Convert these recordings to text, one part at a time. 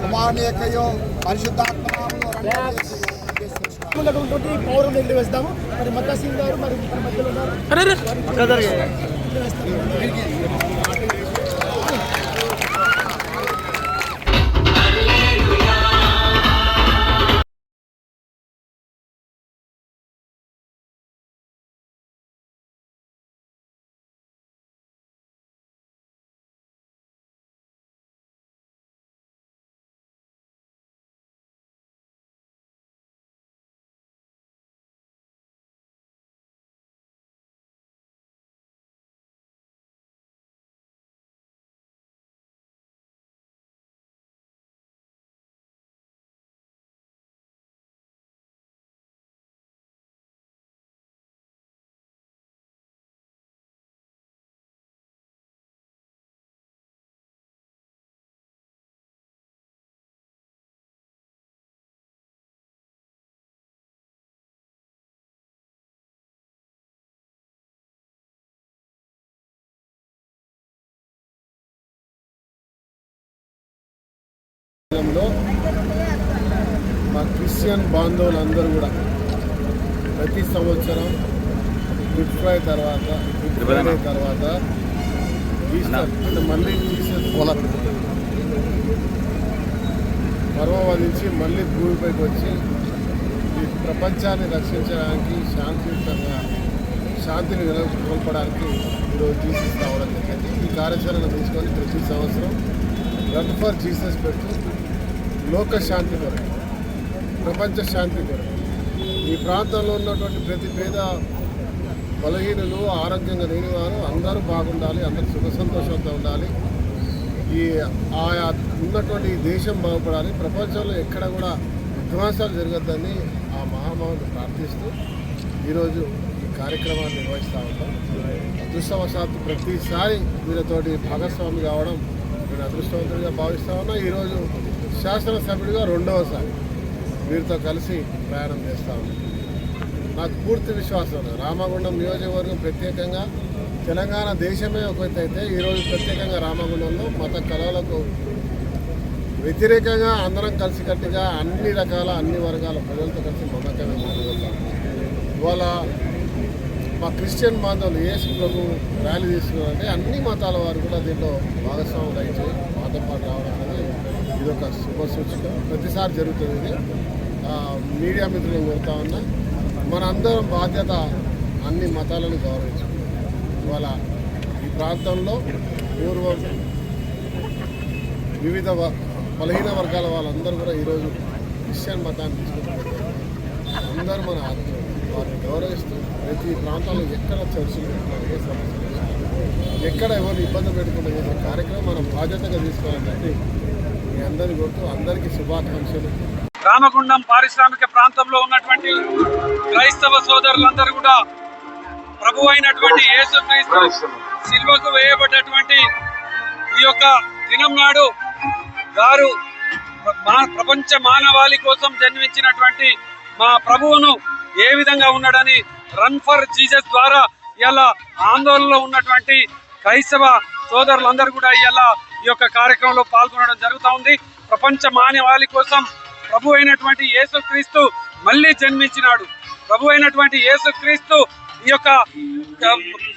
కుమారునికయో పరిశుద్ధాత్మనామములో పౌరులు వేస్తాము. మరి మక్కా సింగ్ గారు మరి మధ్యలో ఉన్నారు. మా క్రిస్టియన్ బాంధవులందరూ కూడా ప్రతి సంవత్సరం గుడ్ ఫ్రైడే తర్వాత ఈస్టర్ అంటే మళ్ళీ జీసస్ పర్వం వధించి మళ్ళీ భూమిపైకి వచ్చి ఈ ప్రపంచాన్ని రక్షించడానికి శాంతిని నెలకొల్పడానికి ఈరోజు జీసస్ రావడం జరిగింది. ఈ కార్యాచరణ తీసుకొని ప్రతి సంవత్సరం రన్ ఫర్ జీసస్ పెట్టు లోక శాంతి కొరకు, ప్రపంచ శాంతి కొరకు, ఈ ప్రాంతంలో ఉన్నటువంటి ప్రతి పేద బలహీనులు ఆరోగ్యంగా లేని వారు అందరూ బాగుండాలి, అందరూ సుఖ సంతోషంతో ఉండాలి, ఈ ఆయా ఉన్నటువంటి దేశం బాగుపడాలి, ప్రపంచంలో ఎక్కడ కూడా విధ్వంసాలు జరగద్దని ఆ మహామావుని ప్రార్థిస్తూ ఈరోజు ఈ కార్యక్రమాన్ని నిర్వహిస్తూ ఉంటాం. అదృష్టవశాత్తు ప్రతిసారి వీళ్ళతోటి భాగస్వామి కావడం నేను అదృష్టవంతుడిగా భావిస్తూ ఉన్నా. ఈరోజు శాసనసభ్యుడిగా రెండవసారి వీరితో కలిసి ప్రయాణం చేస్తూ ఉన్నాను. నాకు పూర్తి విశ్వాసం రామగుండం నియోజకవర్గం ప్రత్యేకంగా తెలంగాణ దేశమే ఒక ఎత్తు అయితే ఈరోజు ప్రత్యేకంగా రామగుండంలో మత కళలకు వ్యతిరేకంగా అందరం కలిసికట్టుగా అన్ని రకాల అన్ని వర్గాల ప్రజలతో కలిసి మమకంగా ముందుకెళ్తాం. ఇవాళ మా క్రిస్టియన్ బాంధవులు యేసు ప్రభు ర్యాలీ తీసుకున్నారంటే అన్ని మతాల వారు కూడా దీంట్లో భాగస్వాములు అయితే మాతో పాటు రావడం అనేది ఇది ఒక శుభ సూచక. ప్రతిసారి జరుగుతుంది ఇది. మీడియా మిత్రులను కోరుతా ఉన్నా, మనందరం బాధ్యత అన్ని మతాలను గౌరవించాం. ఇవాళ ఈ ప్రాంతంలో పూర్వం వివిధ బలహీన వర్గాల వాళ్ళందరూ కూడా ఈరోజు క్రిస్టియన్ మతాన్ని తీసుకుంటున్నారు. అందరూ మన ఆత్మ వారిని గౌరవిస్తూ ప్రతి ప్రాంతాల్లో ఎక్కడ చర్చలు ఏ సమస్యలు ఎక్కడ ఎవరు ఇబ్బంది పెట్టుకునే కార్యక్రమం మనం బాధ్యతగా తీసుకోవాలని మీ అందరినీ కోరుతూ అందరికీ శుభాకాంక్షలు. రామగుండం పారిశ్రామిక ప్రాంతంలో ఉన్నటువంటి క్రైస్తవ సోదరులందరూ కూడా ప్రభు అయినటువంటి యేసుక్రీస్తు సిలువకు వేయబడ్డటువంటి ఈ యొక్క దినం నాడు గారు ప్రపంచ మానవాళి కోసం జన్మించినటువంటి మా ప్రభువును ఏ విధంగా ఉన్నాడని రన్ ఫర్ జీసస్ ద్వారా ఇలా ఆందోళనలో ఉన్నటువంటి క్రైస్తవ సోదరులందరూ కూడా ఇలా ఈ యొక్క కార్యక్రమంలో పాల్గొనడం జరుగుతూ ఉంది. ప్రపంచ మానవాళి కోసం ప్రభు అయినటువంటి యేసుక్రీస్తు మళ్ళీ జన్మించినాడు. ప్రభు అయినటువంటి యేసుక్రీస్తు ఈ యొక్క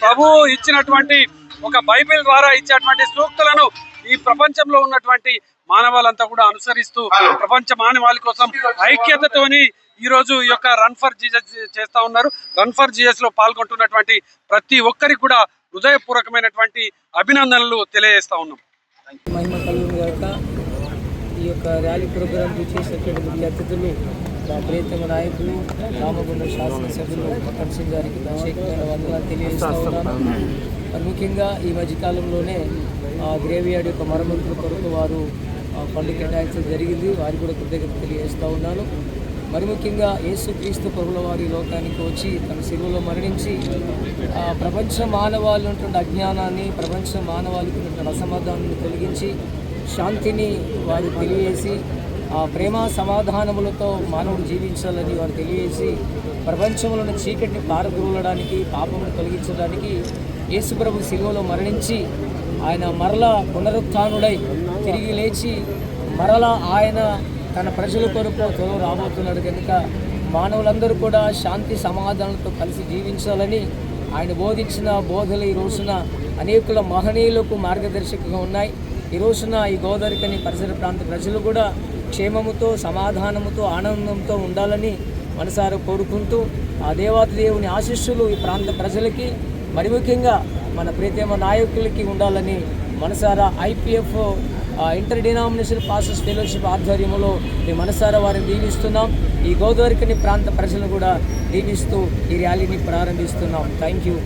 ప్రభు ఇచ్చినటువంటి ఒక బైబిల్ ద్వారా ఇచ్చేటువంటి సూక్తులను ఈ ప్రపంచంలో ఉన్నటువంటి మానవాళ్ళంతా కూడా అనుసరిస్తూ ప్రపంచ మానవాళి కోసం ఐక్యతతోని ఈ రోజు ఈ యొక్క రన్ ఫర్ జీసస్ చేస్తా ఉన్నారు. రన్ ఫర్ జీసస్ లో పాల్గొంటున్నటువంటి ప్రతి ఒక్కరికి కూడా హృదయపూర్వకమైనటువంటి అభినందనలు తెలియజేస్తా ఉన్నాం. మహిమ కలుగును గాక. ఈ యొక్క ర్యాలీ ప్రోగ్రాం చేసినటువంటి ముఖ్య అతిథులు మా ప్రియతమ నాయకులు రామగుండం శాసనసభ్యులు మక్కన్ సింగ్ గారికి ప్రత్యేకమైన వందనాలు తెలియజేస్తా ఉన్నాను. మరి ముఖ్యంగా ఈ మధ్యకాలంలోనే గ్రేవ్ యార్డ్ యొక్క మరమ్మతుల కొరకు వారు ఫండ్ కేటాయించడం జరిగింది. వారికి కూడా కృతజ్ఞత తెలియజేస్తూ ఉన్నాను. మరి ముఖ్యంగా యేసుక్రీస్తు ప్రభుల వారి లోకానికి వచ్చి తన శిలువలో మరణించి ప్రపంచ మానవాళి ఉన్నటువంటి అజ్ఞానాన్ని, ప్రపంచ మానవాళికి ఉన్నటువంటి అసమాధానాన్ని తొలగించి శాంతిని వారు తెలియజేసి ప్రేమ సమాధానములతో మానవుడు జీవించాలని వారు తెలియజేసి ప్రపంచంలోని చీకటిని పారద్రోలడానికి పాపమును తొలగించడానికి యేసుప్రభు శిలువలో మరణించి ఆయన మరలా పునరుత్థానుడై తిరిగి లేచి మరలా ఆయన తన ప్రజల కొరకు త్వరలో రాబోతున్నాడు కనుక మానవులందరూ కూడా శాంతి సమాధానంతో కలిసి జీవించాలని ఆయన బోధించిన బోధలు ఈ రోజున అనేకుల మహనీయులకు మార్గదర్శకంగా ఉన్నాయి. ఈ రోజున ఈ గోదావరికని పరిసర ప్రాంత ప్రజలు కూడా క్షేమముతో సమాధానముతో ఆనందంతో ఉండాలని మనసారా కోరుకుంటూ ఆ దేవాతి దేవుని ఆశీస్సులు ఈ ప్రాంత ప్రజలకి మరి ముఖ్యంగా మన ప్రీతమ నాయకులకి ఉండాలని మనసారా IPF inter denomination pastors fellowship ఆధ్వర్యంలో మేము మనసారా వారిని దీవిస్తున్నాం. ఈ గోదావరికని ప్రాంత ప్రజలను కూడా దీవిస్తూ ఈ ర్యాలీని ప్రారంభిస్తున్నాం. Thank you.